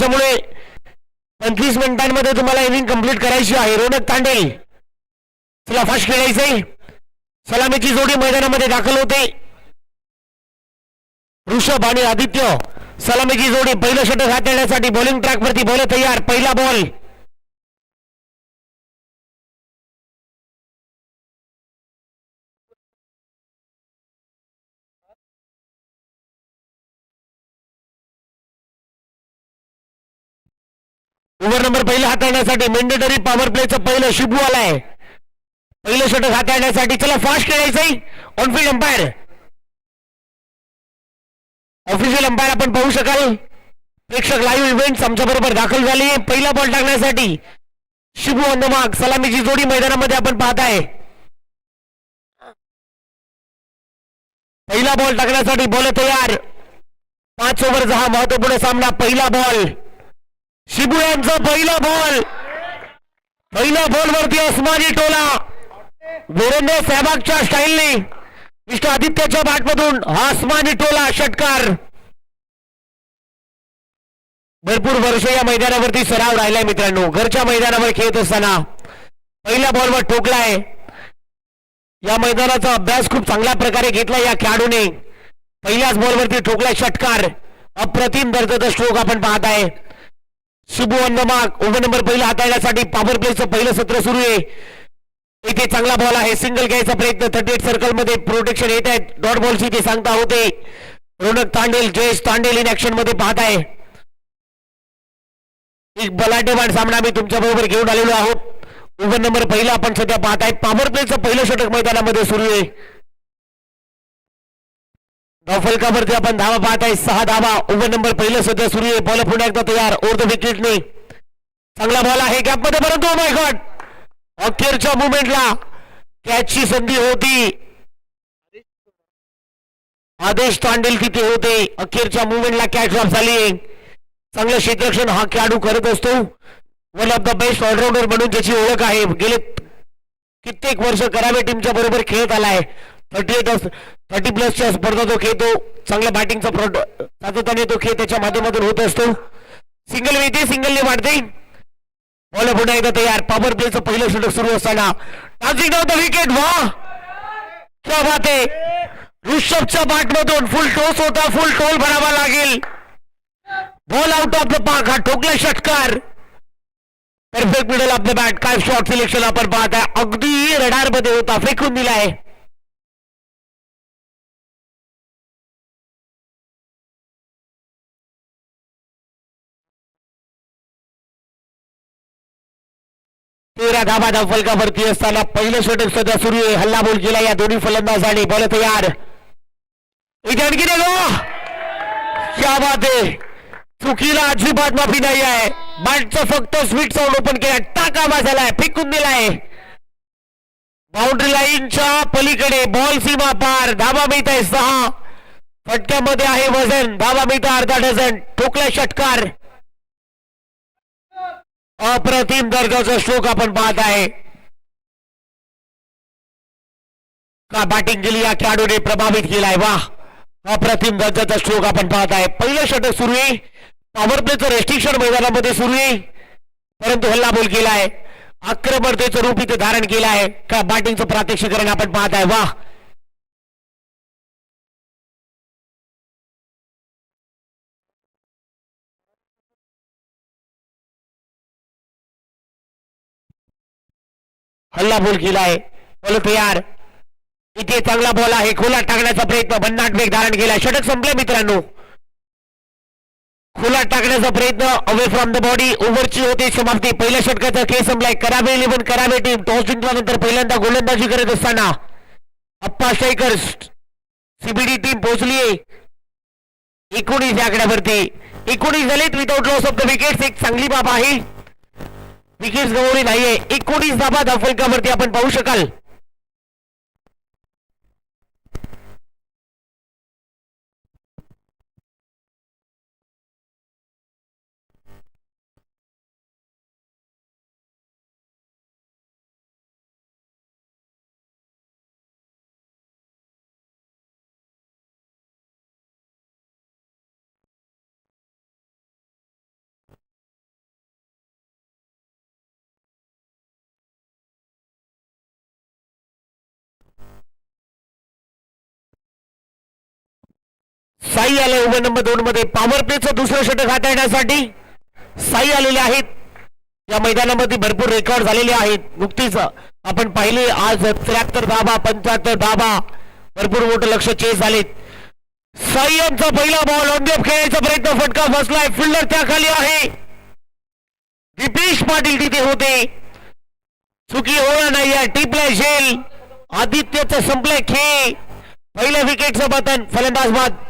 त्याच्यामुळे 25 मिनिटांमध्ये तुम्हाला इनिंग कंप्लीट करायची आहे. रोनक तांडेल तुला फास्ट खेळायचंय. सलामीची जोडी मैदानामध्ये दाखल होते. ऋषभ आणि आदित्य सलामीची जोडी पहिलं षटक हाताळण्यासाठी बॉलिंग ट्रॅक वरती बॉल तयार. पहिला बॉल ओव्हर नंबर पहिला हाताळण्यासाठी मेंडेटरी पॉवर प्लेचं पहिलं शिबू आलाय. पहिलं षटक हाताळण्यासाठी चला फास्ट खेळायचंय. ऑनफिल्ड अंपायर ऑफिशियल अंपायर आपण पाहू शकाल. प्रेक्षक लाईव्ह इव्हेंट्स आमच्या बरोबर दाखल झाले. पहिला बॉल टाकण्यासाठी शिबू अंदमाग सलामीची जोडी मैदानामध्ये आपण पाहताय. पहिला बॉल टाकण्यासाठी बॉल तयार. 5 ओव्हरचा हा महत्वपूर्ण सामना. पहिला बॉल शिबू यांचा पहिला बॉल. पहिल्या बॉल वरती अस्मानी टोला वीरेंद्र सहवागच्या स्टाईलने मिस्टर आदित्यच्या बॅटमधून हा अस्मानी टोला षटकार. भरपूर वर्ष या मैदानावरती सराव राहिलाय मित्रांनो. घरच्या मैदानावर खेळत असताना पहिल्या बॉलवर ठोकलाय. या मैदानाचा अभ्यास खूप चांगल्या प्रकारे घेतला या खेळाडूने. पहिल्याच बॉलवरती ठोकलाय षटकार. अप्रतिम दर्जाचा स्ट्रोक आपण पाहत आहे. शिबू अंदमाग ओव्हर नंबर पहिला हाताळण्यासाठी पॉवर प्लेचं पहिलं सत्र सुरू आहे. इथे चांगला बॉल आहे. सिंगल घ्यायचा प्रयत्न. 38 सर्कल मध्ये प्रोटेक्शन येत आहेत. डॉट बॉलची इथे सांगता होते. रोनक तांडेल जयेश तांडेल इन ऍक्शन मध्ये पाहत आहे. एक बलाढ्यवान सामना मी तुमच्या बरोबर घेऊन आलेलो आहोत. ओव्हर नंबर पहिला आपण सध्या पाहत आहे. पॉवर प्लेचं पहिलं षटक मैदानामध्ये सुरू आहे. फलकावरती आपण धावा पाहत आहे. 6 धावा. ओव्हर नंबर पहिलं सध्या सुरू आहे. बॉल पुन्हा एकदा तयार. ओव्हर द विकेटने चांगला बॉल आहे गॅप मध्ये. परंतु माय गॉड अखेरच्या मुवमेंटला कॅचची संधी होती. आदेश तांडेल तिथे होते. अखेरच्या मुवमेंटला कॅच ड्रॉप झाली. चांगलं क्षेत्ररक्षण हा खेळाडू करत असतो. One of the best allrounder म्हणून ज्याची ओळख आहे. गेले कित्येक वर्ष करावे टीमच्या बरोबर खेळत आलाय. 30 प्लसच्या स्पर्धा तो खेळतो. चांगल्या बॅटिंगचा सातत्याने तो खेळ त्याच्या माध्यमातून होत असतो. सिंगल मिळते. सिंगलने वाढते. बॉल पुन्हा एकदा तयार. पॉवर प्लेचं पहिलं षटक सुरू असताना टाचिंग डाउन द विकेट. वाह क्या बात आहे. ऋषभच्या बॅटमधून फुल टॉस होता. फुल टोल भरावा लागेल. Ball out of the park. हा ठोकला षटकार. Perfect middle of the bat. काय शॉट सिलेक्शन आपण पाहत आहे. अगदी रडार मध्ये होता. फेकून दिलाय. तेरा धाबा धाव फलकावरती असताना पहिलं षटक सध्या सुरू आहे. हल्ला बोल केला या दोन्ही फलंदाजांनी. बॉल तयार. इथे आणखी क्या बात आहे. चुकीला अजिबात माफी नाही आहे. बॅटचं फक्त स्वीट साऊंड ओपन केला. टाका झालाय. फेकून दिलाय. बाउंड्री लाईनच्या पलीकडे बॉल सीमा पार. धाबा मिळत आहे 6. फटक्यामध्ये आहे वजन. धाबा मिळत अर्धा डझन. ठोकला षटकार. अप्रतिम दर्जाचा स्ट्रोक आपण पाहत आहे. का बॅटिंग केली या खेळाडूने प्रभावित केलाय. वाह अप्रतिम दर्जाचा स्ट्रोक आपण पाहत आहे. पहिलं षटक सुरू आहे. पॉवर प्लेचं रेस्ट्रिक्शन मैदानामध्ये सुरू आहे. परंतु हल्ला बोल केलाय. आक्रमकतेचं रूप इथे धारण केलं आहे. का बॅटिंगचं प्रात्यक्षिकरण आपण पाहत आहे. वाह हल्ला बोल केलाय. बॉल तयार. इथे चांगला बॉल आहे. खोला टाकण्याचा प्रयत्न. भन्नाट वेग धारण केला. षटक संपले मित्रांनो. खोला टाकण्याचा प्रयत्न अवे फ्रॉम द बॉडी. ओव्हरची होते समाप्ती. पहिल्या षटकाचा खेळ संपलाय. करावे 11 करावे टीम टॉस जिंकल्यानंतर पहिल्यांदा गोलंदाजी करत असताना अप्पा स्ट्रायकर्स सीबीडी टीम पोहोचलीये 19 आकड्यावरती. 19 झालेत without loss of the wickets. एक चांगली बाब आहे. विकेट्स गमावली नाहीये. 19 धाबा धावफलकावरती आपण पाहू शकाल. साई आले ओव्हर नंबर 2 मध्ये. पॉवर प्लेचं दुसरं षटक हाताळण्यासाठी साई आलेले आहेत. या मैदानामध्ये भरपूर रेकॉर्ड झालेले आहेत. नुकतीच आपण पाहिले आज 73 धाबा 75 धाबा भरपूर मोठं लक्ष चेस झालेत. साई यांचा पहिला बॉल ऑन द ऑफ खेळायचा प्रयत्न, फटका बसलाय, फिल्डर त्याखाली आहे. दीपेश पाटील तिथे होते, चुकी होणार नाही. या टिपलाय झेल. आदित्यचं संपलंय खेळ. पहिल्या विकेटचं पतन, फलंदाज बाद.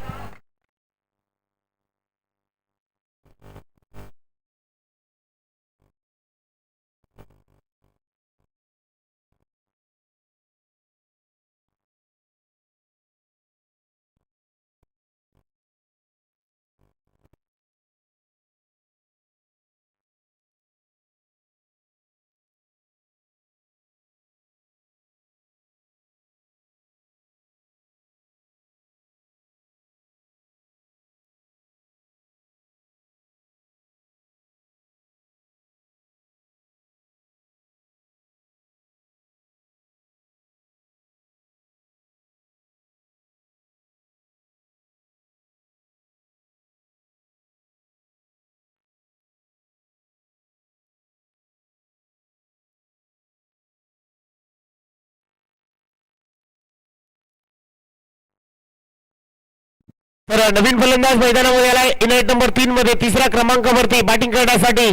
तर नवीन फलंदाज मैदानामध्ये आलाय. इनायत नंबर 3 मध्ये तिसऱ्या क्रमांकावरती बॅटिंग करण्यासाठी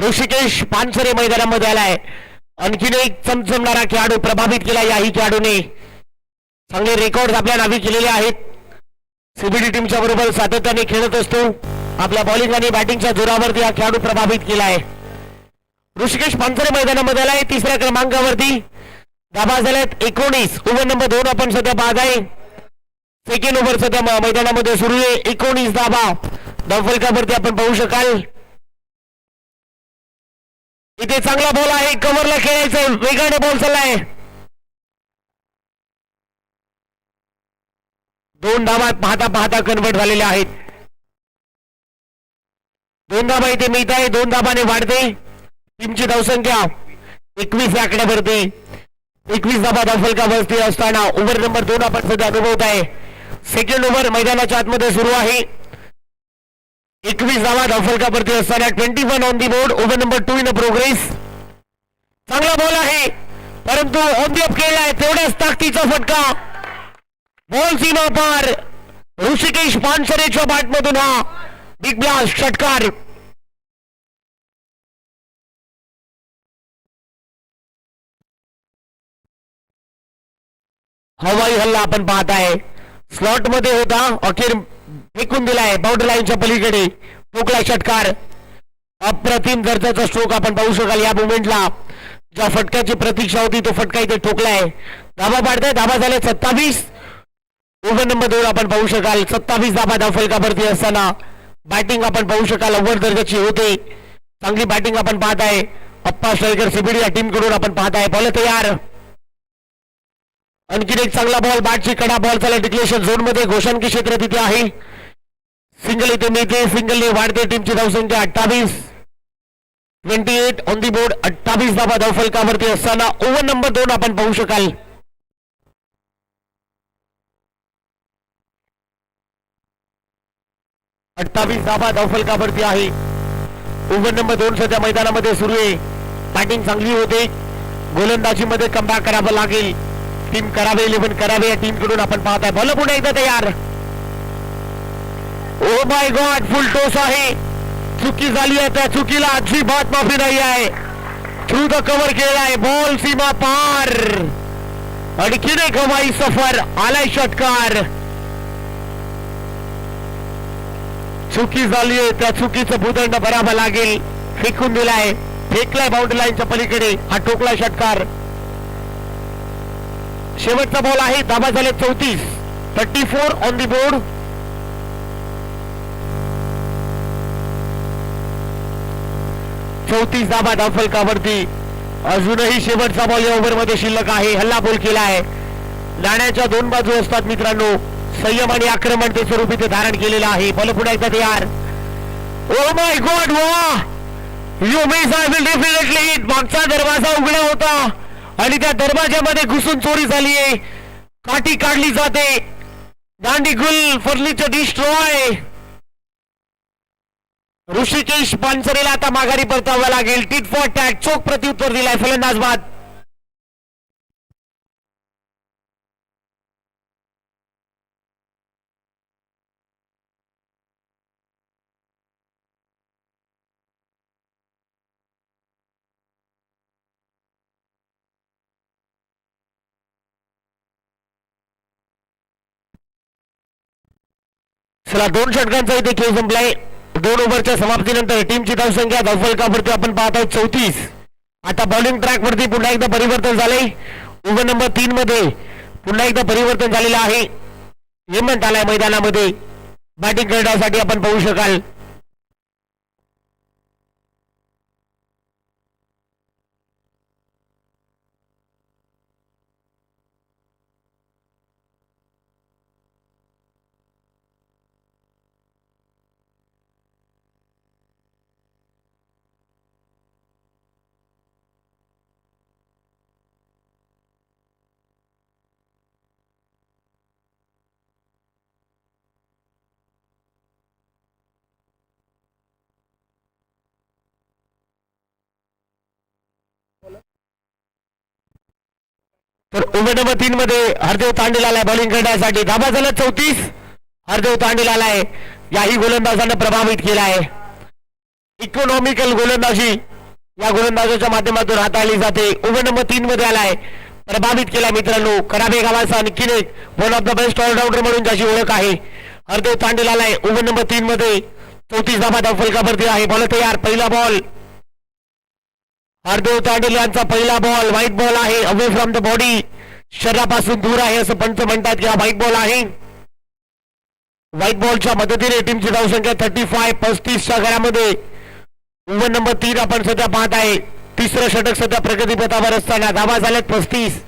ऋषिकेश पानसरे मैदानामध्ये आलाय. आणखीन एक चमचमणारा खेळाडू प्रभावित केला याही खेळाडूने. चांगले रेकॉर्ड आपल्या नावी केलेले आहेत. सीबीडी टीमच्या बरोबर सातत्याने खेळत असतो. आपल्या बॉलिंग आणि बॅटिंगच्या जोरावरती हा खेळाडू प्रभावित केलाय. ऋषिकेश पानसरे मैदानामध्ये आलाय. तिसऱ्या क्रमांकावरती धाबा झाल्यात 19. ओव्हर नंबर 2 आपण सध्या पाहत आहे. सेकंड ओव्हर सध्या मैदानामध्ये सुरू आहे. 19 धाबा धावफलकावरती आपण पाहू शकाल. इथे चांगला बॉल आहे, कव्हरला खेळायचं, वेगाने बॉल चाललाय. 2 धाबा पाहता पाहता कन्वर्ट झालेले आहेत. 2 धाबा इथे मिळत आहे. 2 धाबाने वाढते टीमची धावसंख्या 21 या आकड्यावरती. 21 धाबा धावफलकावरती असताना ओव्हर नंबर 2 आपण सध्या अनुभवत आहे. सेकंड ओव्हर मैदानाच्या आतमध्ये सुरू आहे. 21 धावा धावफलकावरती असताना 21 on the board. Over number 2 in progress. चांगला बॉल आहे परंतु ऑन दी ऑफ खेळलाय. तेवढ्याच ताकदीचा फटका, बॉल सीमा पार. ऋषिकेश पानसरेच्या बॅटमधून हा बिग ब्लास्ट षटकार. हवाई हल्ला आपण पाहत आहे. स्लॉट मध्ये होता, अखेर फेकून दिलाय बाउंड्री लाईनच्या पलीकडे. ठोकला षटकार. अप्रतिम दर्जाचा स्ट्रोक आपण पाहू शकाल. या मुवमेंटला ज्या फटक्याची प्रतीक्षा होती तो फटका इथे ठोकलाय. धाबा पाडताय. धाबा झाले 27. ओव्हर नंबर 2 आपण पाहू शकाल. 27 धाबा धावफलकावरती असताना बॅटिंग आपण पाहू शकाल अव्वल दर्जाची होते. चांगली बॅटिंग आपण पाहत आहे. अप्पा स्ट्रायकर सीबीडी या टीम कडून आपण पाहत आहे. बॉल तयार. आणखीन एक चांगला बॉल, बॅटची कडा, बॉल चालला डिक्लेरेशन झोन मध्ये. घोषणकी क्षेत्र तिथे आहे. सिंगल इथे मिळते. सिंगलने वाढते टीमची धावसंख्या 28. 28 ऑन दी बोर्ड. 28 धाबा धावफलकावरती असताना ओव्हर नंबर 2 आपण पाहू शकाल. धाबा धावफलकावरती आहे. ओव्हर नंबर 2 सध्या मैदानामध्ये सुरू आहे. बॅटिंग चांगली होते. गोलंदाजी मध्ये कमबॅक करावं लागेल. टीम करावे 11 करावे या टीम कडून आपण पाहत आहे. बॉल पुन्हा एकदा तयार. ओ माय गॉड, फुल टॉस आहे. चुकी झाली आहे. त्या चुकीला अजिबात माफी नाही आहे. थ्रू द कव्हर केलाय. बॉल सीमा पार. आणखीन एक हवाई सफर. आलाय षटकार. चुकी झाली आहे. त्या चुकीचं भूदंड भरावं लागेल. फेकून दिलाय. फेकलाय बाउंड्री लाईनच्या पलीकडे. हा ठोकला षटकार. शेवटचा बॉल आहे. धाबा झाले 34. 34 ऑन दी बोर्ड. धाबा धावफलकावरती. अजूनही शेवटचा बॉल या ओव्हर मध्ये शिल्लक आहे. हल्ला बोल केलाय. नाण्याच्या 2 बाजू असतात मित्रांनो. संयम आणि आक्रमण ते स्वरूप इथे धारण केलेलं आहे. बॉल पुन्हा एकदा तयार. ओ माय गॉड, वा you miss, I will definitely hit. मागचा दरवाजा उघडा होता आणि त्या दरवाजामध्ये घुसून चोरी झालीये. काठी काढली जाते. दांडीगुल फर्निचर डिस्ट्रॉय. ऋषिकेश पानसरेला आता माघारी परतावं लागेल. टीट फॉर टॅट चोख प्रत्युत्तर दिलाय फलंदाज बाद. चला 2 षटकांचा इथे खेळ संपलाय. 2 ओव्हरच्या समाप्तीनंतर टीमची धावसंख्या धावफलकावरती आपण पाहत आहोत 34. आता बॉलिंग ट्रॅक वरती पुन्हा एकदा परिवर्तन झालंय. ओव्हर नंबर 3 मध्ये पुन्हा एकदा परिवर्तन झालेलं आहे. हेमंत आलाय मैदानामध्ये बॅटिंग करण्यासाठी आपण पाहू शकाल. तर ओव्हर नंबर 3 मध्ये हरदेव तांडेल आलाय बॉलिंग करण्यासाठी. धाबा झाला 34. हरदेव तांडेल आलाय. याही गोलंदाजानं प्रभावित केलाय. इकॉनॉमिकल गोलंदाजी या गोलंदाजाच्या माध्यमातून हाताळली जाते. ओव्हर नंबर 3 मध्ये आलाय, प्रभावित केला मित्रांनो. कराबे गावाचा आणखीन एक one of the best allrounder म्हणून ज्याची ओळख आहे हरदेव तांडेल आलाय. ओव्हर नंबर 3 मध्ये 34 धाबा धावफलकावरती आहे. बॉल तयार. पहिला बॉल हरदेव तांडेल यांचा पहिला बॉल व्हाईट बॉल आहे. अवे फ्रॉम द बॉडी, शरीरापासून दूर आहे असं पंच म्हणतात की हा व्हाईट बॉल आहे. व्हाईट बॉलच्या मदतीने टीमची धावसंख्या 35 35च्या घरामध्ये. ओव्हर नंबर 3 आपण सध्या पाहत आहे. तिसरं षटक सध्या प्रगतीपथावर असताना धावा झाल्यात 35.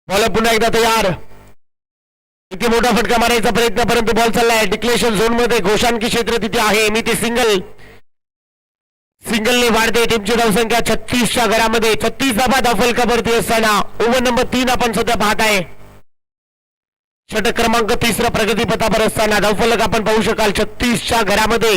बॉल पुन्हा एकदा तयार. किती मोठा फटका मारायचा प्रयत्न, परंतु बॉल चाललाय डिक्लेरेशन झोन मध्ये. घोषांकी क्षेत्र तिथे आहे. मी ते सिंगलने वाढते. टीमची धावसंख्या 36च्या घरामध्ये. 36 धाबा धावफलकावरती असताना ओव्हर नंबर 3 आपण सध्या पाहत आहे. षटक क्रमांक 3 प्रगतीपथावर असताना धावफलक आपण पाहू शकाल 36च्या घरामध्ये.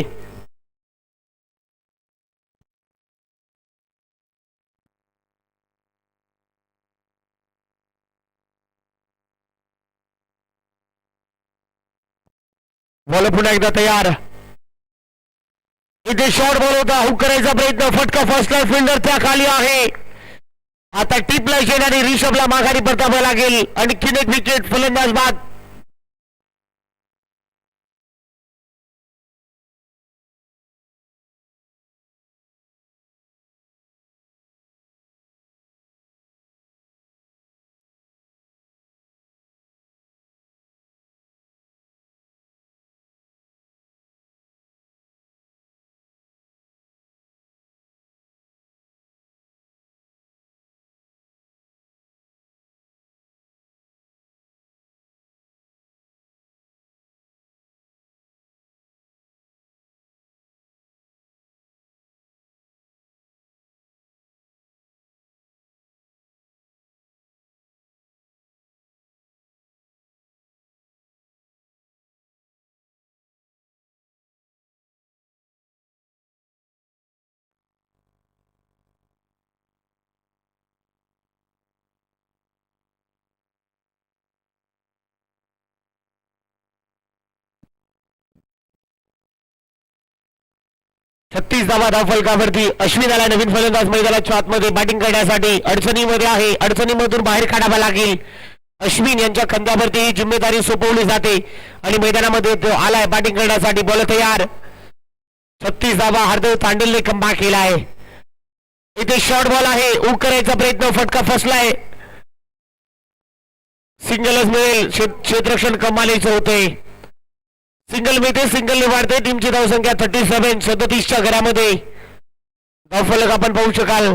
बॉल पुन्हा एकदा तयार. इथे शॉर्ट बॉल होता. हुक करायचा प्रयत्न. फटका फर्स्ट लाईन फिल्डर त्या खाली आहे. आता टिपला येणारी रिषभला माघारी परतावं लागेल. आणखीन एक विकेट. फलंदाज बाद. छत्तीस धावा धावफलकावरती. अश्विन आला नवीन फलंदाज मैदानाच्या आतमध्ये बॅटिंग करण्यासाठी. अडचणीमध्ये आहे. अडचणीमधून बाहेर काढावा लागेल. अश्विन यांच्या खांद्यावरती ही जिम्मेदारी सोपवली जाते आणि मैदानामध्ये तो आलाय बॅटिंग करण्यासाठी. बॉल तयार. 36 धावा हरदेव तांडेलने कमबॅक केलाय. इथे शॉर्ट बॉल आहे. हुक करायचा प्रयत्न. फटका फसलाय. सिंगलच मिळेल. क्षेत्ररक्षण कमालीचं होते. सिंगल मिळते. सिंगल वाढते. टीमची धावसंख्या 37 37च्या घरामध्ये. धावफलक आपण पाहू शकाल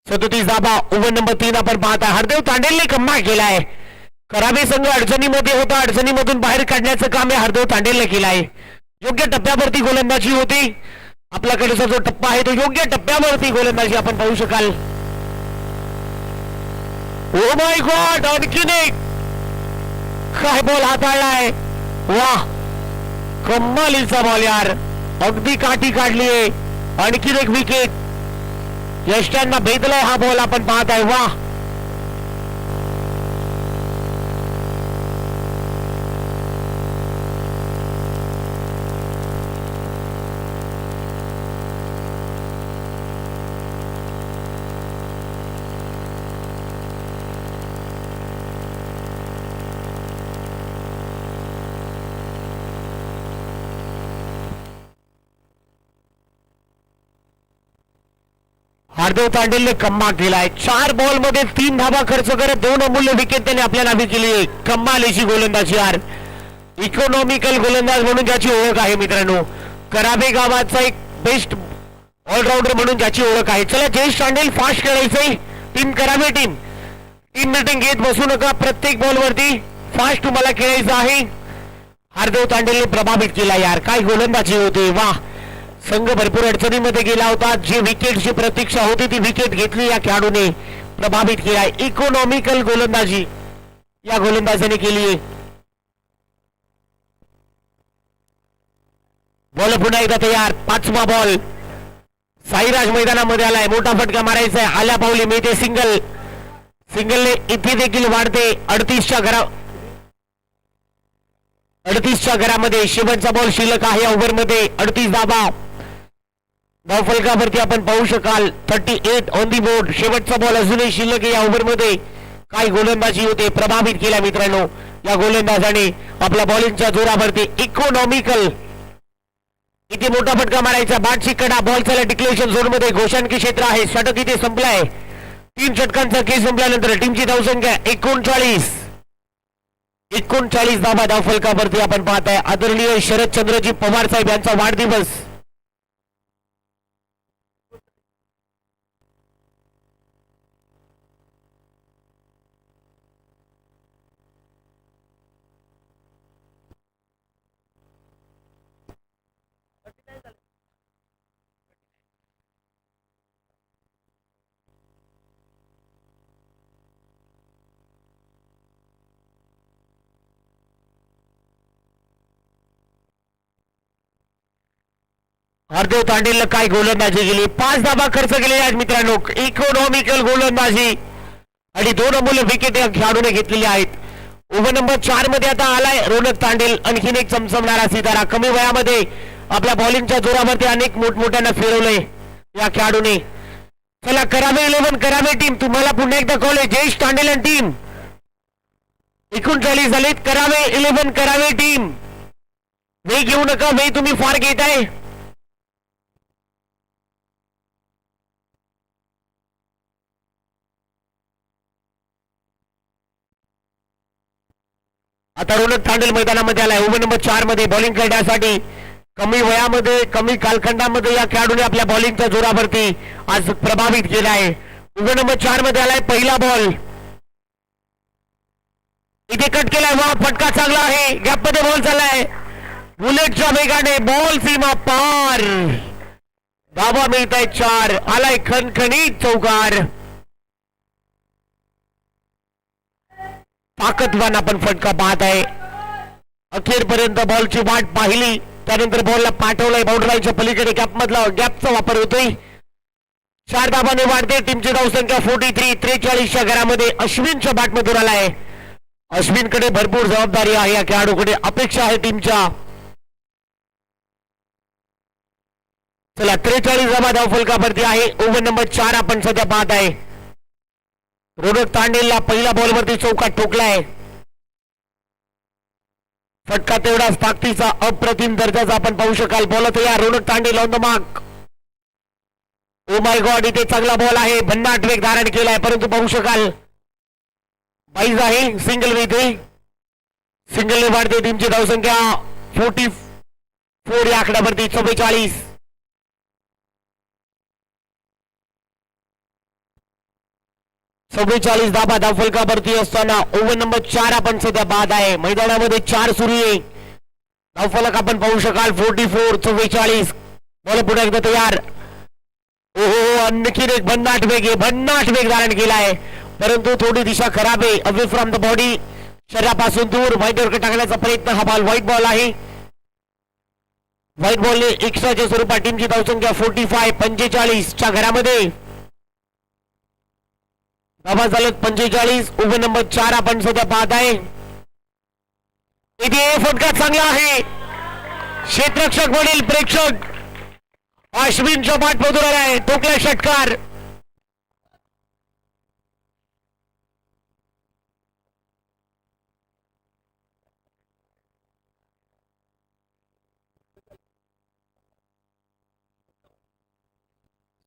37 धाबा. ओव्हर नंबर 3 आपण पाहता. हरदेव तांडेलने कमबॅक केलाय. कराबे संघ अडचणीमध्ये होता. अडचणीमधून बाहेर काढण्याचं काम हे हरदेव तांडेलने केलाय. योग्य टप्प्यावरती गोलंदाजी होती. आपल्याकडचा जो टप्पा आहे तो योग्य टप्प्यावरती गोलंदाजी आपण पाहू शकाल. ओ माय गॉड. आणखीन एक काय बॉल हाताळलाय, वा कमालीचा बॉल यार, अगदी काठी काढलीये. आणखी एक विकेट यष्ट्यांना भेदलाय हा बॉल आपण पाहत आहे. वा हार्दिक तांडेलने कम्मा केलाय. 4 बॉल मध्ये 3 धावा खर्च करत 2 अमूल्य विकेट त्याने आपल्या नावे केली आहे. कमालीची गोलंदाजी यार, इकॉनॉमिकल गोलंदाज म्हणून ज्याची ओळख आहे मित्रांनो, कराबे गावाचा एक बेस्ट ऑलराऊंडर म्हणून ज्याची ओळख आहे. चला जयेश तांडेल फास्ट खेळायचंय. टीम कराबे टीम मीटिंग घेत बसू नका, प्रत्येक बॉल वरती फास्ट तुम्हाला खेळायचं आहे. हार्दिक तांडेलने प्रभावित केला यार, काय गोलंदाजी होते. वा संघ भरपूर अडचणीमध्ये गेला होता, जी विकेटची प्रतीक्षा होती ती विकेट घेतली या खेळाडूने, प्रभावित केला. इकॉनॉमिकल गोलंदाजी या गोलंदाजाने केली आहे. बॉल पुन्हा एकदा तयार. 5वा बॉल. साईराज मैदानामध्ये आलाय, मोठा फटका मारायचा आहे. आल्या पावली मिळते सिंगल. सिंगलने इथे देखील वाढते. 38च्या घरामध्ये शेवटचा बॉल शिल्लक आहे ओव्हरमध्ये. 38 धावा धावफलकावरती आपण पाहू शकाल. 38 ऑन दी बोर्ड. शेवटचा बॉल अजूनही शिल्लक आहे या ओव्हरमध्ये. काय गोलंदाजी होते, प्रभावित केला मित्रांनो या गोलंदाजाने आपल्या बॉलिंगच्या जोरावरती. इकॉनॉमिकल. इथे मोठा फटका मारायचा. बाटची कडा. बॉल चालला डिक्लेरेशन झोन मध्ये. घोषाणकी क्षेत्र आहे. षटक इथे संपलाय. 3 षटकांचा खेळ संपल्यानंतर टीमची धावसंख्या 39 धावा धावफलकावरती आपण पाहताय. आदरणीय शरदचंद्रजी पवार साहेब यांचा वाढदिवस. हार्दिक तांडेलने काय गोलंदाजी केली. 5 धावा खर्च केलेल्या आहेत मित्रांनो. इकॉनॉमिकल गोलंदाजी आणि 2 अमूल्य विकेट या खेळाडूने घेतलेली आहेत. ओव्हर नंबर 4 मध्ये आता आलाय रोनक तांडेल. आणखीन एक चमचमणारा सितारा. कमी वयामध्ये आपल्या बॉलिंगच्या जोरावरती अनेक मोठमोठ्यांना फिरवलंय या खेळाडूने. चला करावे 11 करावे टीम, तुम्हाला पुन्हा एकदा कॉल आहे. जयेश तांडेल टीम 39 झालीत. करावे 11 करावे टीम. वेळ घेऊ नका, वेळ तुम्ही फार घेताय. आता रोनक तांडेल मैदानामध्ये आलाय. ओव्हर नंबर 4 मध्ये बॉलिंग करण्यासाठी. कमी वयामध्ये कमी कालखंडामध्ये या खेळाडूने आपल्या बॉलिंगच्या जोरावरती आज प्रभावित केला आहे. ओव्हर नंबर 4 मध्ये आलाय. पहिला बॉल इथे कट केलाय. वा फटका चांगला आहे. गॅप मध्ये बॉल चाललाय. बुलेटच्या वेगाने बॉल सीमा पार. धावा मिळत आहे 4. आलाय खणखणीत चौकार. ताकदवान आपण फटका पाहत आहे. अखेरपर्यंत बॉलची वाट पाहिली, त्यानंतर बॉलला पाठवलाय बाउंड्रीच्या पलीकडे. गॅपचा वापर होतोय. 4 धावाने वाढते टीमची धावसंख्या 43. 43च्या घरामध्ये अश्विनच्या बॅटमधून आलाय. अश्विनकडे भरपूर जबाबदारी आहे. या खेळाडूकडे अपेक्षा आहे टीमच्या. चला 43 धावा धावफलकावरती आहे. ओव्हर नंबर 4 आपण सध्या पाहत आहे. रोनक तांडेलला पहिल्या बॉलवरती चौकात ठोकलाय. फटका तेवढाच ताकदीचा, अप्रतिम दर्जाचा आपण पाहू शकाल. बॉल तयार. Ronak Tandel on the mark. Oh my God, इथे चांगला बॉल आहे. भन्नाट वेग धारण केलाय, परंतु पाहू शकाल बाईज आहे. सिंगल इथे सिंगलने वाढते टीमची धावसंख्या 44 या आकड्यावरती. 44 धाबा धावफलकावरती असताना ओव्हर नंबर 4 आपण सध्या बाद आहे. मैदानामध्ये 4 सुरू आहे. धावफलक आपण पाहू शकाल 44. 44 बॉल पुन्हा एकदा तयार. ओहो, आणखीन एक भन्नाट वेग धारण केला आहे, परंतु थोडी दिशा खराब आहे. Away from the body. शरीरापासून दूर व्हाईटवर टाकण्याचा प्रयत्न. हा बॉल व्हाईट बॉल आहे. व्हाईट बॉलने एक्स्ट्राच्या स्वरूपात टीमची धावसंख्या 45 च्या घरामध्ये. धावा झालेत 45. ओव्हर नंबर 4 आपण सध्या पाहत आहे. इथे फटका चांगला आहे. क्षेत्ररक्षक वडील प्रेक्षक अश्विनच्या पाठमधून आलाय. ठोकला षटकार.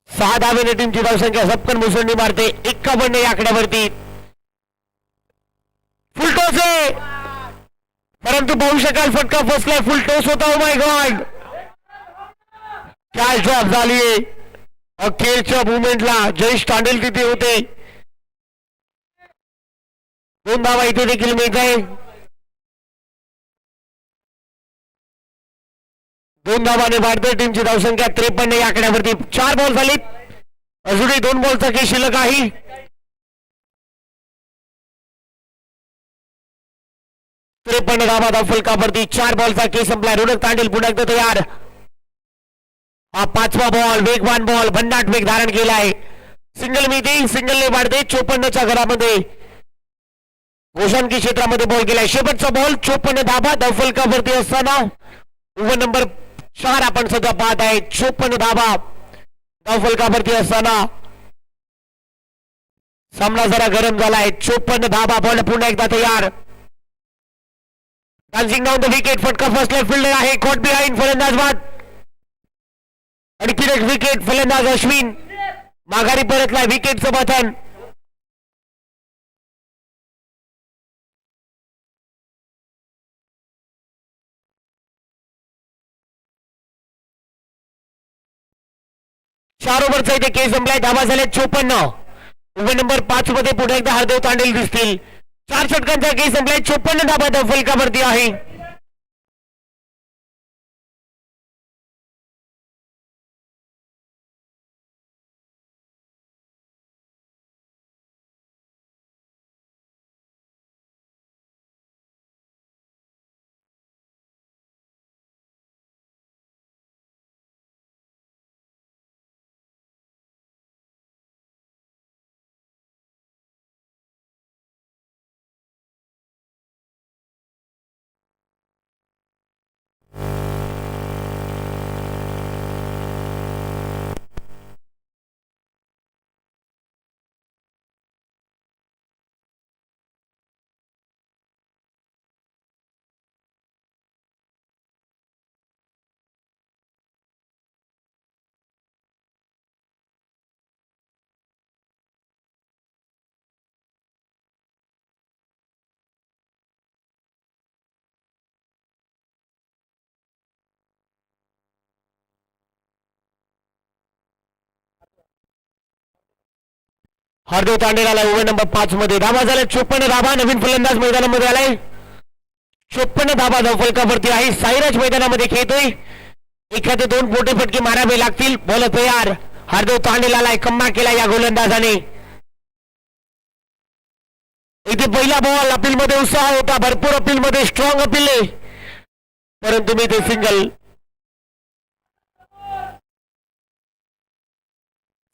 सहा धावेने टीमची धावसंख्या झपकन मुसंडी मारते. 51 या आकड्यावरती. फुलटॉस आहे परंतु पाहू शकाल फटका फसलाय. फुलटॉस होता. ओ माय गॉड. कॅच ड्रॉप झालीये. अखेरच्या मुवमेंटला जयेश तांडेल तिथे होते. 2 धावा इथे देखील मिळत आहे. 2 धावाने भारतीय टीमची धावसंख्या 53 या आकड्यावरती. 4 बॉल झालीत. अजूनही 2 बॉलचा खेळ शिल्लक आहे. त्रेपन्न धावा धावफलकावरती. 4 बॉलचा खेळ संपला. रोनक तांडेल पुन्हा एकदा तयार. हा 5वा बॉल. वेगवान बॉल. भन्नाट वेग धारण केलाय. सिंगल मिळते. सिंगलने वाढते. 54च्या घरामध्ये घोषाणकी क्षेत्रामध्ये बॉल गेलाय. शेवटचा बॉल. 54 धावा धावफलकावरती असताना ओव्हर नंबर 4 आपण सध्या पाहत आहे. 54 धावा धावफलकावरती असताना सामना जरा गरम झालाय. 54 धावा. बॉल पुन्हा एकदा तयार. Dancing down the wicket. फटका फसलाय. फिल्डर आहे. Caught behind. फलंदाज बाद. आणखी एक विकेट. फलंदाज अश्विन माघारी परतलाय. विकेटचं बटन. चार ओव्हरचा इथे खेळ संपलाय. धावा झाल्या 54. ओव्हर नंबर 5 मध्ये पुन्हा एकदा हरदेव तांडेल दिसतील. 4 षटकांचा खेळ संपलाय. 54 धावा धावफलकावरती आहे. हरदेव तांडेल आलाय. ओव्हर नंबर 5 मध्ये. धावा झाल्या 54 धावा. नवीन फलंदाज मैदानामध्ये आलाय. 54 धावा धावफलकावरती आहे. साईराज मैदानामध्ये खेळतोय. एखादे 2 मोठे फटके मारावे लागतील. बॉल तयार. हरदेव तांडेल आलाय. कम्मा केला या गोलंदाजाने. इथे पहिला बॉल. अपील मध्ये उत्साह होता. भरपूर अपील मध्ये. स्ट्रॉंग अपील आहे परंतु मी ते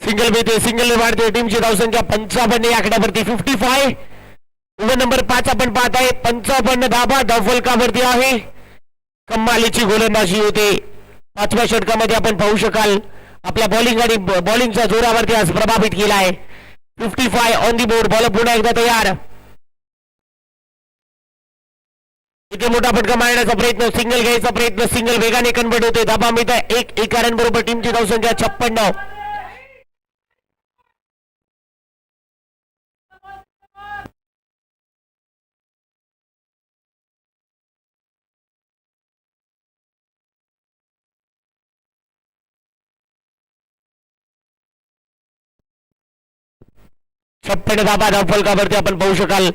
सिंगल मिळते. सिंगल वाढते. टीमची धावसंख्या 55 या आकड्यावरती. 55. ओव्हर नंबर 5 आपण पाहत आहे. 55 धावा धावफलकावरती आहे. कमालीची गोलंदाजी होते. 5व्या षटकामध्ये आपण पाहू शकाल आपल्या बॉलिंग आणि बॉलिंगच्या जोरावरती आज प्रभावित केला आहे. 55 ऑन दी बोर्ड. बॉल पुन्हा एकदा तयार. इथे मोठा फटका मारण्याचा प्रयत्न. सिंगल घ्यायचा प्रयत्न. सिंगल वेगाने कन्वर्ट होते. धाबा मिळत आहे. एक रन बरोबर टीमची धावसंख्या 56. छप्पन धाबा धावफलकावरती आपण पाहू शकाल.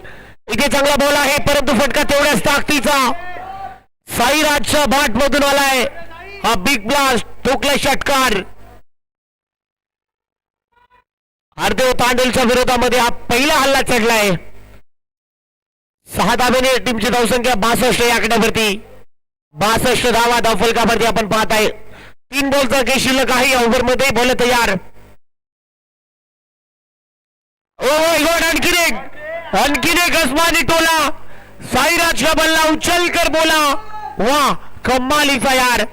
इथे चांगला बॉल आहे परंतु फटका तेवढ्याच ताकदीचा. साईराजच्या बाट मधून आलाय. हा बिग ब्लास्ट. ठोकला षटकार. हरदेव तांडेलच्या विरोधामध्ये हा पहिला हल्ला चढलाय. 6 धावेने टीमची धावसंख्या 62 या आकड्यावरती. 62 धावा धावफलकावरती आपण पाहत आहे. 3 बॉलचा खेळ शिल्लक आहे ओव्हर मध्ये. बॉल तयार. आणखीन एक आसमानी टोला. साईराज का बल्ला उचल कर बोला वाह कमालीचा यार.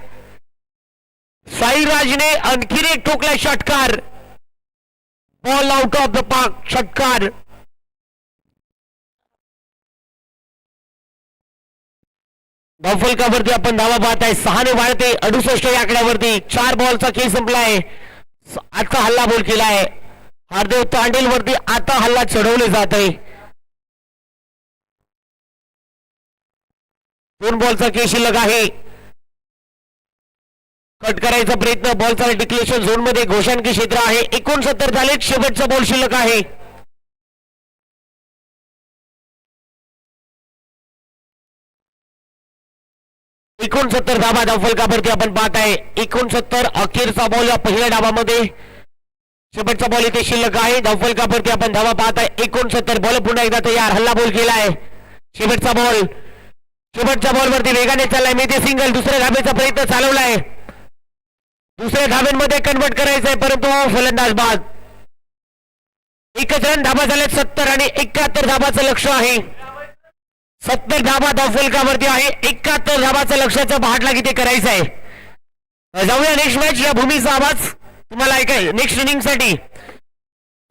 साईराजने आणखीन एक ठोकला षटकार. Ball out of the park षटकार. धावफलकावरती आपण धावा पाहत आहे. 6 ने वाढते 68 या आकड्यावरती. 4 बॉलचा खेळ संपलाय. आता हल्ला बोल केलाय. हार्दिक तांडेल वरती आता हल्ला चढवले जात आहे. 2 बॉलचा खेळ शिल्लक आहे. कट करायचा प्रयत्न. बॉलचा डिक्लेरेशन झोन मध्ये घोषणकी क्षेत्र आहे. 69 झाले. शेवटचा बॉल शिल्लक आहे. एकोणसत्तर धावा धावफलकावरती आपण पाहत आहे. 69 अखेरचा बॉल या पहिल्या डावामध्ये. शेवटचा बॉल इथे शिल्लक आहे. धावफलकावरती आपण धावा पाहत आहे. 69 बॉल पुन्हा एकदा तयार. हल्ला बॉल केलाय. शेवटचा बॉल. शेवटच्या बॉलवरती वेगाने चाललाय. मी ते सिंगल. दुसऱ्या धाब्याचा प्रयत्न चालवलाय. दुसऱ्या धाब्यांमध्ये कन्वर्ट करायचंय परंतु फलंदाज बाद. एकच रन धाबा झाले. 70 आणि 71 धाबाचं लक्ष आहे. 70 धाबा धावफलकावरती आहे. 71 धाबाचं लक्षाचं पहाटला किती करायचं आहे. जाऊया नेक्स्ट मॅच. या भूमीचा आवाज तुम्हाला ऐकाय. नेक्स्ट इनिंग साठी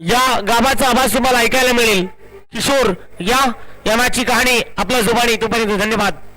या गावाचा आवाज तुम्हाला ऐकायला मिळेल. किशोर या मॅचची कहाणी आपल्या जुबानी. तोपर्यंत धन्यवाद.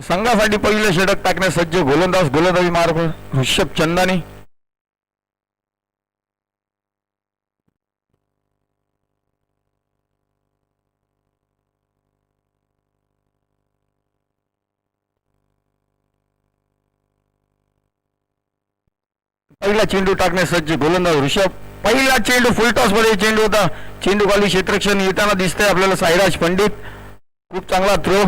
संघासाठी पहिले षटक टाकण्यास सज्ज गोलंदाज गोलंदाजी मार्ग ऋषभ चंदानी. पहिला चेंडू टाकण्यास सज्ज गोलंदाज ऋषभ. पहिला चेंडू फुलटॉस मध्ये चेंडू होता. चेंडू खाली क्षेत्ररक्षण येताना दिसतंय आपल्याला साईराज पंडित. खूप चांगला थ्रो.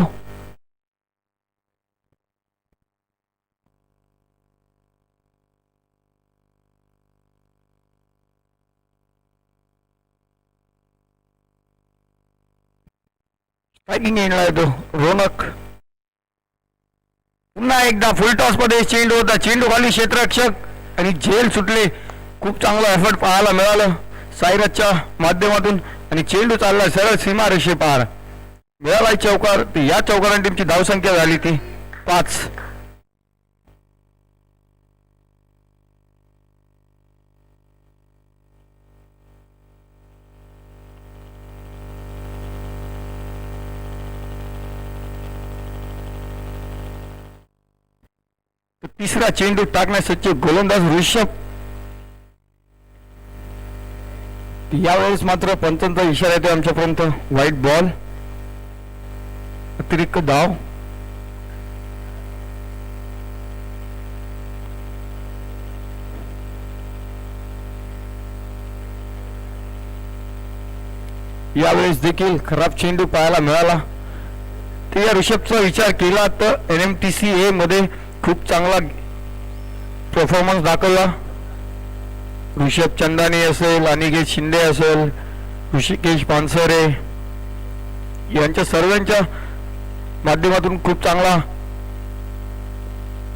स्ट्रायकिंग एंडला येतो रोनक. पुन्हा एकदा फुलटॉस मध्ये चेंडू होता. चेंडू खाली क्षेत्ररक्षक आणि झेल सुटले. खूप चांगला एफर्ट पाहायला मिळालं साईराजच्या माध्यमातून आणि चेंडू चालला सरळ सीमा रेषे पार. मिळाला चौकार. या चौकारांनी टीमची धावसंख्या झाली ती 5. तिसरा चेंडू टाकण्यासाठी गोलंदाज ऋषभ. यावेळेस मात्र पंचांचा इशारा येतो आमच्यापर्यंत. व्हाईट बॉल, अतिरिक्त धाव. यावेळेस देखील खराब चेंडू पाहायला मिळाला. तर या ऋषभचा विचार केला तर NMTCA मध्ये खूप चांगला परफॉर्मन्स दाखवला. ऋषभ चंदानी असेल, अनिकेत शिंदे असेल, ऋषिकेश पानसरे यांच्या सर्वांच्या माध्यमातून खूप चांगला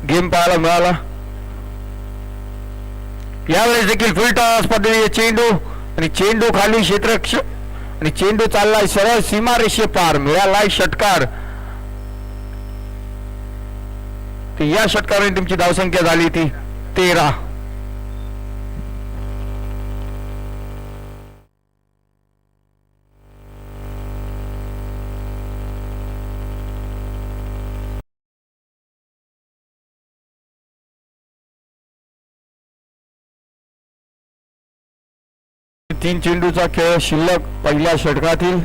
गेम पाहायला मिळाला. यावेळेस देखील फुलटॉस पद्धतीने चेंडू आणि चेंडू खाली क्षेत्ररक्षक आणि चेंडू चाललाय सरळ सीमा रेषे पार. मिळालाय षटकार. या षटकाराने टीमची धावसंख्या झाली ती 13. तीन चेंडूचा खेळ शिल्लक पहिल्या षटकातील.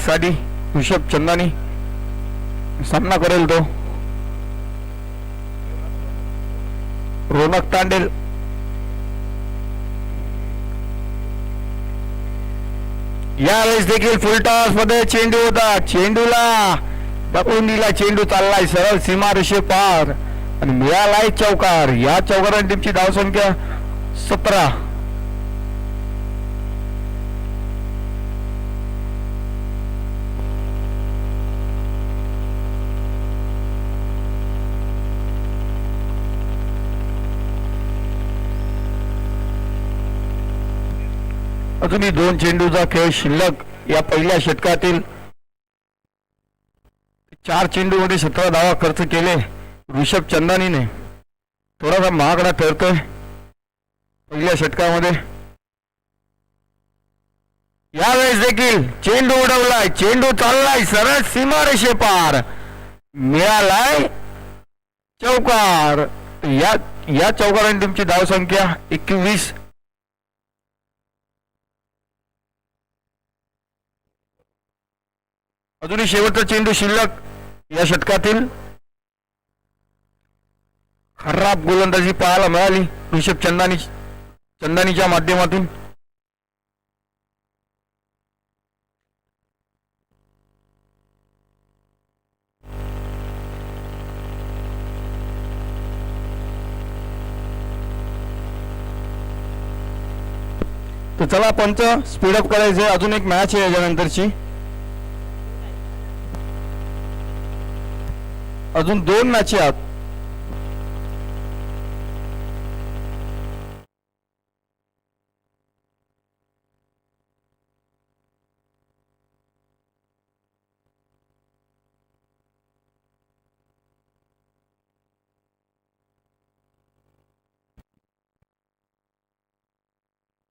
साठी ऋषभ चंदानी सामना करेल तो. रोनक तांडेल. यावेळेस देखील फुलटॉस मध्ये चेंडू होता. चेंडूला पकडून दिला. चेंडू चाललाय सरळ सीमा रेषे पार आणि मिळालाय चौकार. या चौकारांनी टीमची धावसंख्या 17. अजूनही 2 चेंडूचा खेळ शिल्लक या पहिल्या षटकातील. 4 चेंडूमध्ये 17 धावा खर्च केले ऋषभ चंदानीने. थोडासा महागडा ठरतोय पहिल्या षटकामध्ये. यावेळेस देखील चेंडू उडवलाय. चेंडू चाललाय सरळ सीमा रेषे पार. मिळालाय चौकार. या चौकारांनी टीमची धावसंख्या 21. अजूनही शेवटचा चेंडू शिल्लक या षटकातील. खराब गोलंदाजी पाहायला मिळाली ऋषभ चंदानीच्या माध्यमातून. तर चला पंच स्पीडअप करायचे. अजून एक मॅच आहे याच्यानंतरची. अजून 2 मॅची आहेत.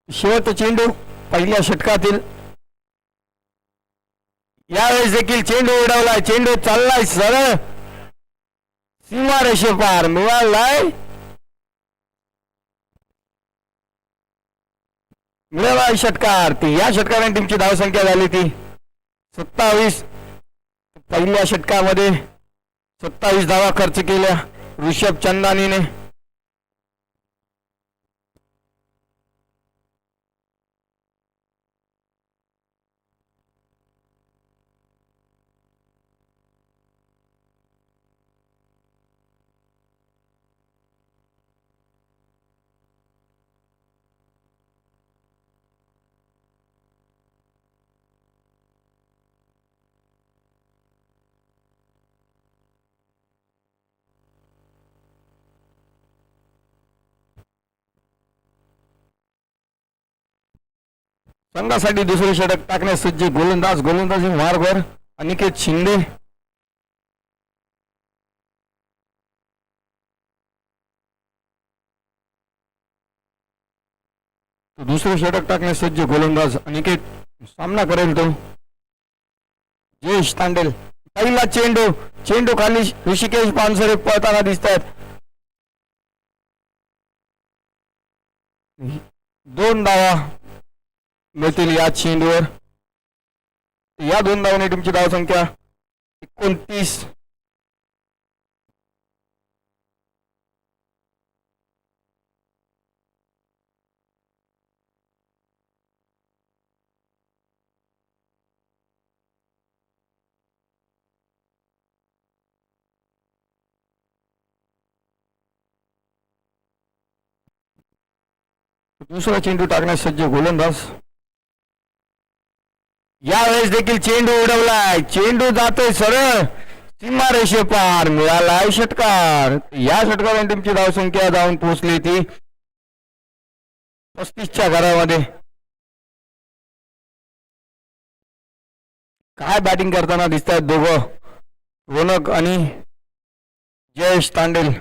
शेवटचा चेंडू पहिल्या षटकातील. यावेळेस देखील चेंडू उडवलाय. चेंडू चाललाय सरळ सीमारेषे पार. मिळाला षटकार. या षटकाने टीमची धावसंख्या झाली ती 27. पहिल्या षटकामध्ये 27 धावा खर्च केल्या ऋषभ चंदानीने. संघासाठी दुसरे षटक टाकण्यास सज्ज गोलंदाजी मार्गवर अनिकेत शिंदे. दुसरे षटक टाकण्यास सज्ज गोलंदाज अनिकेत. सामना करेल तो जयेश तांडेल. पहिला चेंडू खाली ऋषिकेश पानसरे पळताना दिसत आहेत. 2 धावा मिळतील या चेंडूवर. या 2 धावांनी टीमची धावसंख्या 29. दुसरा चेंडू टाकण्यास सज्ज गोलंदाज. यावेळेस देखील चेंडू उडवलाय. चेंडू जातोय सरळ सीमारेषे पार. मिळालाय षटकार. या षटकाने टीमची धावसंख्या जाऊन पोहोचली ती 35च्या घरामध्ये. काय बॅटिंग करताना दिसत आहेत दोघं, रोनक आणि जयेश तांडेल.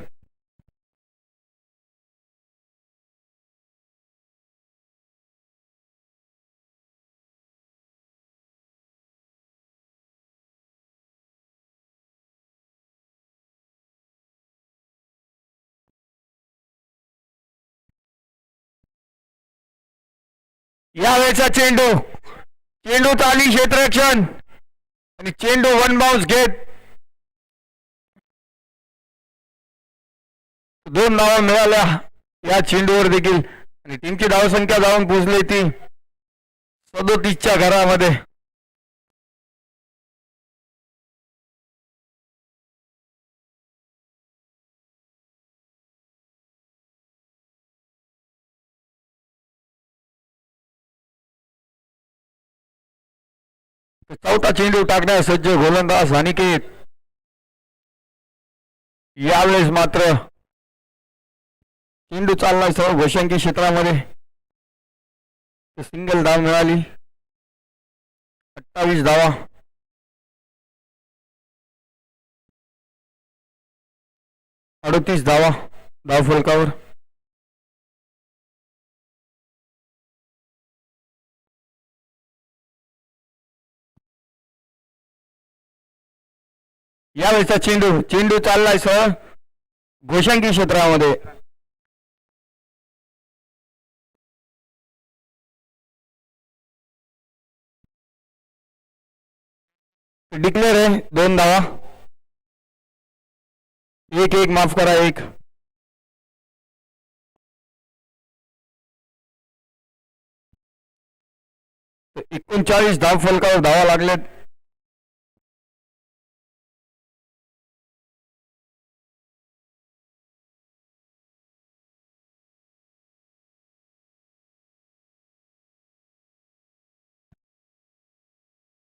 यावेळेचा चेंडू चाली क्षेत्ररक्षण आणि चेंडू 1 बाउन्स घेत 2 धावा मिळाल्या या चेंडूवर देखील आणि टीमची धावसंख्या जाऊन पोहोचली ती 37च्या घरामध्ये. चौथा चेंडू टाकण्यास सज्ज गोलंदाज अनिकेत. यावेळेस मात्र चेंडू चाललाय सर्व घोषंकी क्षेत्रामध्ये. सिंगल धाव मिळाली. 28 धावा. धावा धावफलकावर. यावेळेचा चेंडू चाललाय सर घोषंकी क्षेत्रामध्ये. डिक्लेअर आहे 2 धावा. 1 माफ करा 1. तर 39 धाव फलकावर धावा लागलेत.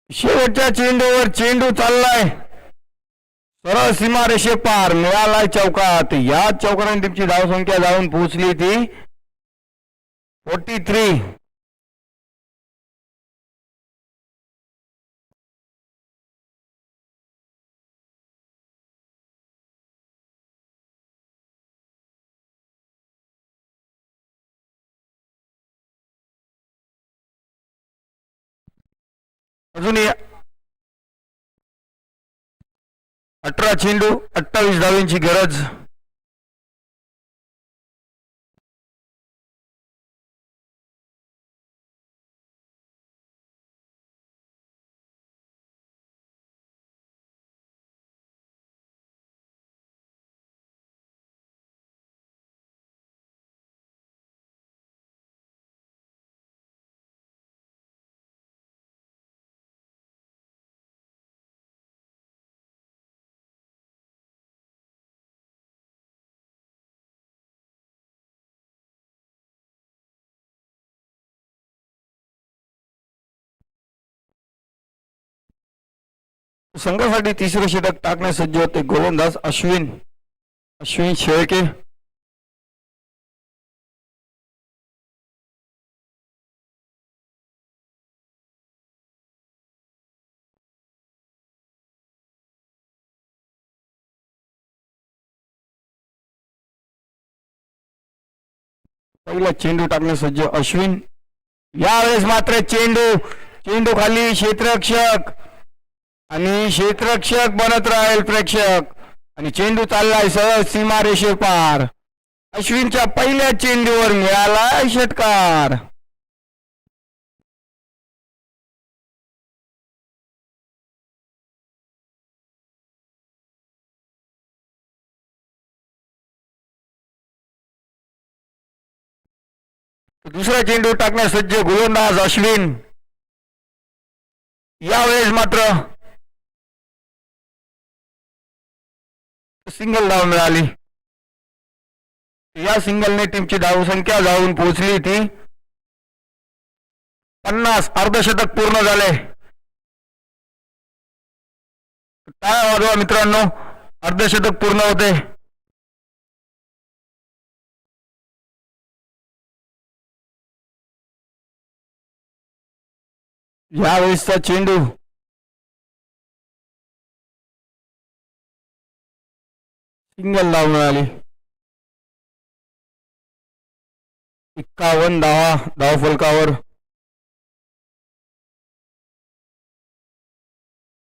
शेवटच्या चेंडूवर चेंडू चाललाय सरळ सीमा रेषे पार मिळालाय चौकात. या चौकाने टीमची धावसंख्या जाऊन पोहोचली ती 43. अजून 18 चेंडू 28 धावांची गरज. संघासाठी तिसरे षटक टाकण्यास सज्ज होते गोलंदाज अश्विन शेळके. पहिला चेंडू टाकण्यास सज्ज अश्विन. यावेळेस मात्र चेंडू खाली क्षेत्ररक्षक आणि क्षेत्ररक्षक बनत राहील प्रेक्षक. आणि चेंडू चाललाय सरळ सीमा रेषे पार. अश्विनच्या पहिल्या चेंडूवर मिळाला षटकार. दुसरा चेंडू टाकण्यास सज्ज गोलंदाज अश्विन. यावेळेस मात्र सिंगल धाव मिळाली. या सिंगलने टीमची धावसंख्या जाऊन पोहोचली ती 50. अर्धशतक पूर्ण झाले. टाळ्या वाजवा मित्रांनो, अर्धशतक पूर्ण होते. यावेळेसचा चेंडू सिंगल धाव मिळाली. 51 धाव फलकावर.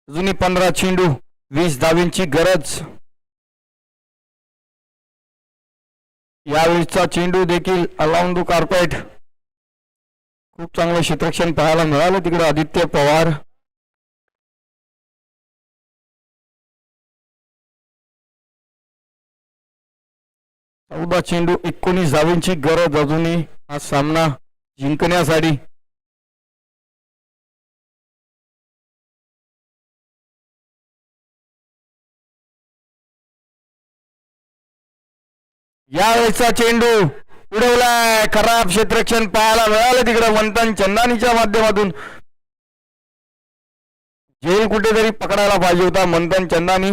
अजूनही 15 चेंडू 20 धावींची गरज. यावेळीचा चेंडू देखील अलाउंड द कार्पेट. खूप चांगलं क्षेत्ररक्षण पाहायला मिळालं तिकडे आदित्य पवार. चौदा चेंडू 19 धावींची गरज अजूनही हा सामना जिंकण्यासाठी. यावेळेचा चेंडू उडवलाय. खराब क्षेत्ररक्षण पाहायला मिळालं तिकडे मंथन चंदानीच्या माध्यमातून. झेल कुठेतरी पकडायला पाहिजे होता मंथन चंदानी.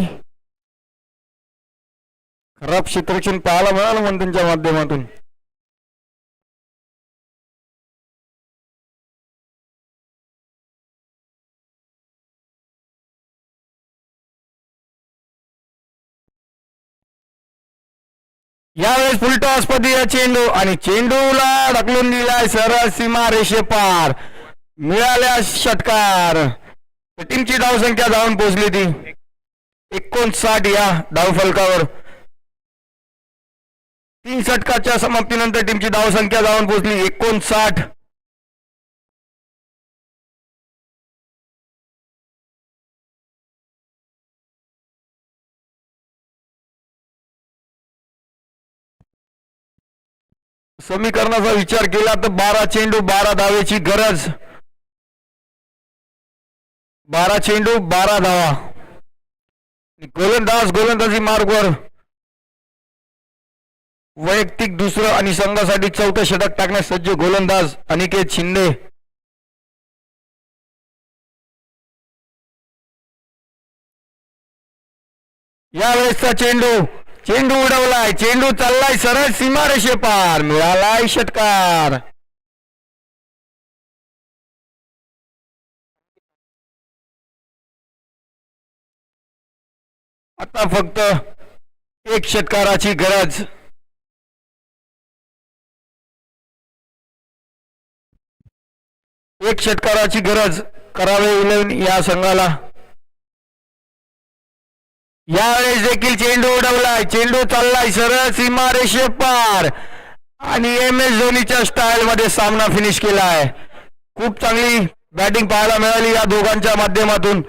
खराब क्षेत्ररक्षण पाहायला मिळालं मंथनच्या माध्यमातून. यावेळेस फुलटॉस पद्धतीचा चेंडू आणि चेंडूला ढकलून दिलाय सरळ सीमा रेषे पार. मिळाल्या षटकार. टीमची धावसंख्या जाऊन पोहोचली ती 59 या धावफलकावर. 3 षटकाच्या समाप्तीनंतर टीमची धावसंख्या जाऊन पोहोचली 59. समीकरणाचा विचार केला तर 12 चेंडू 12 धावेची गरज. 12 चेंडू 12 धावा. गोलंदाजी मार्गवर वैयक्तिक दुसरं आणि संघासाठी चौथं षटक टाकण्यास सज्ज गोलंदाज अनिकेत शिंदे. यावेळेसचा चेंडू उडवलाय, चेंडू चाललाय सरळ सीमारेषे पार, मिळालाय षटकार. आता फक्त एक षटकाराची गरज. एक षटकाराची गरज करावे 11 या संघाला. यावेळेस देखील चेंडू उडवलाय, चेंडू चाललाय सरळ सीमारेषे पार आणि MS धोनीच्या स्टाईल मध्ये सामना फिनिश केलाय. खूप चांगली बॅटिंग पाहायला मिळाली या दोघांच्या माध्यमातून.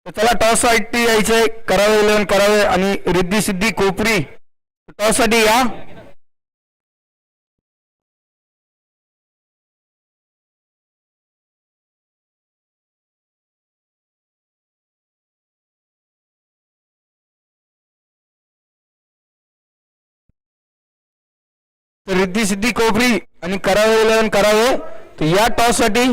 चला टॉस साठी यायचंय, करावे 11 करावे आणि रिद्धी सिद्धी कोपरी टॉस साठी या. रिद्धी सिद्धी कोपरी आणि करावे 11 करावे, तर या टॉस साठी